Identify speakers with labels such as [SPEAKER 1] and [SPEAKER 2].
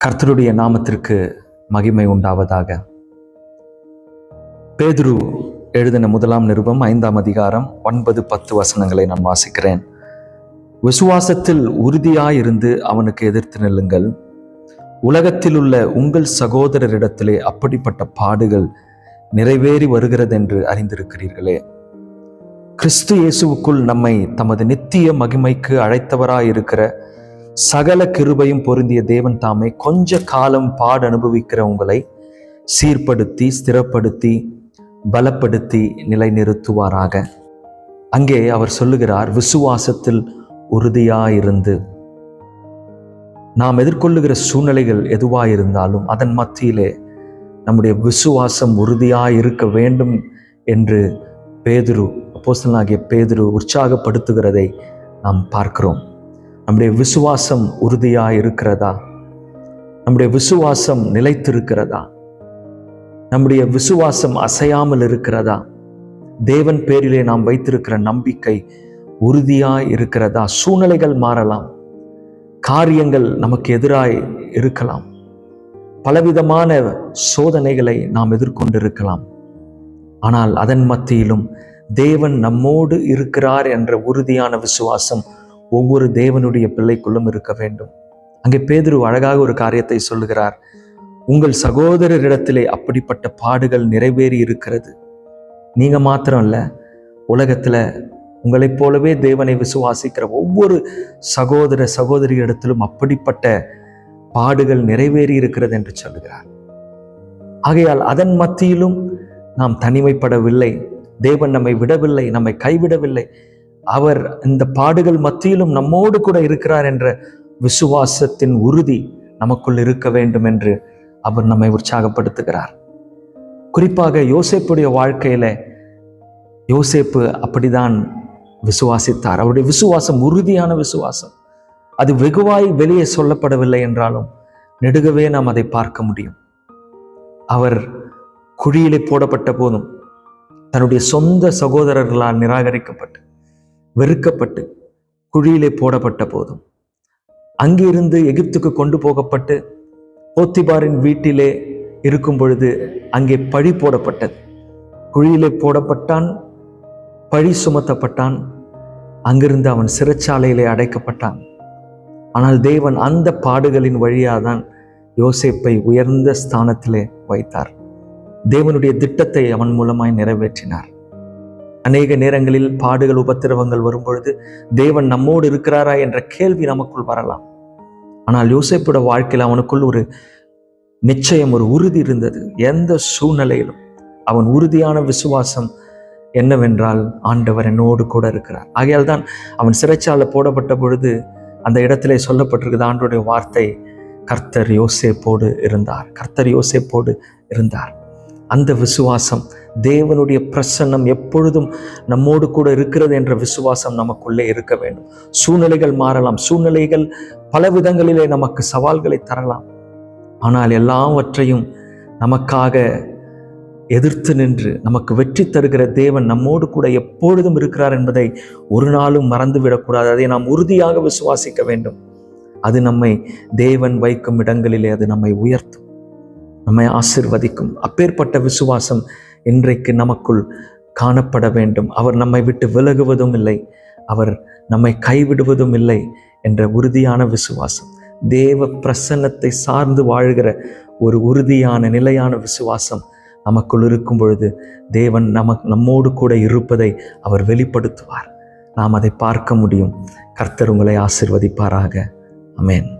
[SPEAKER 1] கர்த்தருடைய நாமத்திற்கு மகிமை உண்டாவதாக. பேதுரு எழுதின முதலாம் நிருபம் 5ஆம் அதிகாரம் 9-10 வசனங்களை நான் வாசிக்கிறேன். விசுவாசத்தில் உறுதியாயிருந்து அவனுக்கு எதிர்த்து நில்லுங்கள். உலகத்தில் உள்ள உங்கள் சகோதரரிடத்திலே அப்படிப்பட்ட பாடுகள் நிறைவேறி வருகிறதென்று அறிந்திருக்கிறீர்களே. கிறிஸ்து இயேசுவுக்குள் நம்மை தமது நித்திய மகிமைக்கு அழைத்தவராயிருக்கிற சகல கிருபையும் பொருந்திய தேவன் தாமே கொஞ்ச காலம் பாடு அனுபவிக்கிற உங்களை சீர்படுத்தி, ஸ்திரப்படுத்தி, பலப்படுத்தி நிலைநிறுத்துவாராக. அங்கே அவர் சொல்லுகிறார், விசுவாசத்தில் உறுதியாயிருந்து. நாம் எதிர்கொள்ளுகிற சூழ்நிலைகள் எதுவாயிருந்தாலும் அதன் மத்தியிலே நம்முடைய விசுவாசம் உறுதியாயிருக்க வேண்டும் என்று அப்போஸ்தலனாகிய பேதுரு உற்சாகப்படுத்துகிறதை நாம் பார்க்கிறோம். நம்முடைய விசுவாசம் உறுதியாக இருக்கிறதா? நம்முடைய விசுவாசம் நிலைத்திருக்கிறதா? நம்முடைய விசுவாசம் அசையாமல் இருக்கிறதா? தேவன் பேரிலே நாம் வைத்திருக்கிற நம்பிக்கை உறுதியாய் இருக்கிறதா? சூழ்நிலைகள் மாறலாம், காரியங்கள் நமக்கு எதிராய் இருக்கலாம், பலவிதமான சோதனைகளை நாம் எதிர்கொண்டிருக்கலாம். ஆனால் அதன் மத்தியிலும் தேவன் நம்மோடு இருக்கிறார் என்ற உறுதியான விசுவாசம் ஒவ்வொரு தேவனுடைய பிள்ளைக்குள்ளும் இருக்க வேண்டும். அங்கே பேதுரு அழகாக ஒரு காரியத்தை சொல்லுகிறார். உங்கள் சகோதரரிடத்திலே அப்படிப்பட்ட பாடுகள் நிறைவேறி இருக்கிறது. நீங்க மாத்திரம் இல்ல, உலகத்துல உங்களைப் போலவே தேவனை விசுவாசிக்கிற ஒவ்வொரு சகோதர சகோதரியிடத்திலும் அப்படிப்பட்ட பாடுகள் நிறைவேறி இருக்கிறது என்று சொல்லுகிறார். ஆகையால் அதன் மத்தியிலும் நாம் தனிமைப்படவில்லை. தேவன் நம்மை விடவில்லை, நம்மை கைவிடவில்லை. அவர் இந்த பாடுகள் மத்தியிலும் நம்மோடு கூட இருக்கிறார் என்ற விசுவாசத்தின் உறுதி நமக்குள் இருக்க வேண்டும் என்று அவர் நம்மை உற்சாகப்படுத்துகிறார். குறிப்பாக யோசேப்புடைய வாழ்க்கையில யோசேப்பு அப்படிதான் விசுவாசித்தார். அவருடைய விசுவாசம் உறுதியான விசுவாசம். அது வெகுவாய் வெளியே சொல்லப்படவில்லை என்றாலும் நெடுகவே நாம் அதை பார்க்க முடியும். அவர் குழியிலே போடப்பட்ட போதும், தன்னுடைய சொந்த சகோதரர்களால் நிராகரிக்கப்பட்டு, வெறுக்கப்பட்டு, குழியிலே போடப்பட்ட போதும், அங்கிருந்து எகிப்துக்கு கொண்டு போகப்பட்டு போத்திபாரின் வீட்டிலே இருக்கும் பொழுது அங்கே பழி போடப்பட்டது. குழியிலே போடப்பட்டான், பழி சுமத்தப்பட்டான், அங்கிருந்து அவன் சிறைச்சாலையிலே அடைக்கப்பட்டான். ஆனால் தேவன் அந்த பாடுகளின் வழியாதான் யோசேப்பை உயர்ந்த ஸ்தானத்திலே வைத்தார். தேவனுடைய திட்டத்தை அவன் மூலமாய் நிறைவேற்றினார். அநேக நேரங்களில் பாடுகள், உபத்திரவங்கள் வரும்பொழுது தேவன் நம்மோடு இருக்கிறாரா என்ற கேள்வி நமக்குள் வரலாம். ஆனால் யோசேப்போட வாழ்க்கையில் அவனுக்குள் ஒரு நிச்சயம், ஒரு உறுதி இருந்தது. எந்த சூழ்நிலையிலும் அவன் உறுதியான விசுவாசம் என்னவென்றால், ஆண்டவர் என்னோடு கூட இருக்கிறார். ஆகையால் தான் அவன் சிறைச்சாலை போடப்பட்ட பொழுது அந்த இடத்திலே சொல்லப்பட்டிருக்குது, ஆண்டவருடைய வார்த்தை, கர்த்தர் யோசேப்போடு இருந்தார், கர்த்தர் யோசேப்போடு இருந்தார். அந்த விசுவாசம், தேவனுடைய பிரசன்னம் எப்பொழுதும் நம்மோடு கூட இருக்கிறது என்ற விசுவாசம் நமக்குள்ளே இருக்க வேண்டும். சூழ்நிலைகள் மாறலாம், சூழ்நிலைகள் பல விதங்களிலே நமக்கு சவால்களை தரலாம். ஆனால் எல்லாவற்றையும் நமக்காக எதிர்த்து நின்று நமக்கு வெற்றி தருகிற தேவன் நம்மோடு கூட எப்பொழுதும் இருக்கிறார் என்பதை ஒரு நாளும் மறந்துவிடக்கூடாது. அதை நாம் உறுதியாக விசுவாசிக்க வேண்டும். அது நம்மை தேவன் வைக்கும் இடங்களிலே அது நம்மை உயர்த்தும், நம்மை ஆசீர்வதிக்கும். அப்பேற்பட்ட விசுவாசம் இன்றைக்கு நமக்குள் காணப்பட வேண்டும். அவர் நம்மை விட்டு விலகுவதும் இல்லை, அவர் நம்மை கைவிடுவதும் இல்லை என்ற உறுதியான விசுவாசம், தேவ பிரசன்னத்தை சார்ந்து வாழ்கிற ஒரு உறுதியான நிலையான விசுவாசம் நமக்குள் இருக்கும் பொழுது தேவன் நம்மோடு கூட இருப்பதை அவர் வெளிப்படுத்துவார். நாம் அதை பார்க்க முடியும். கர்த்தர் உங்களை ஆசீர்வதிப்பாராக. ஆமென்.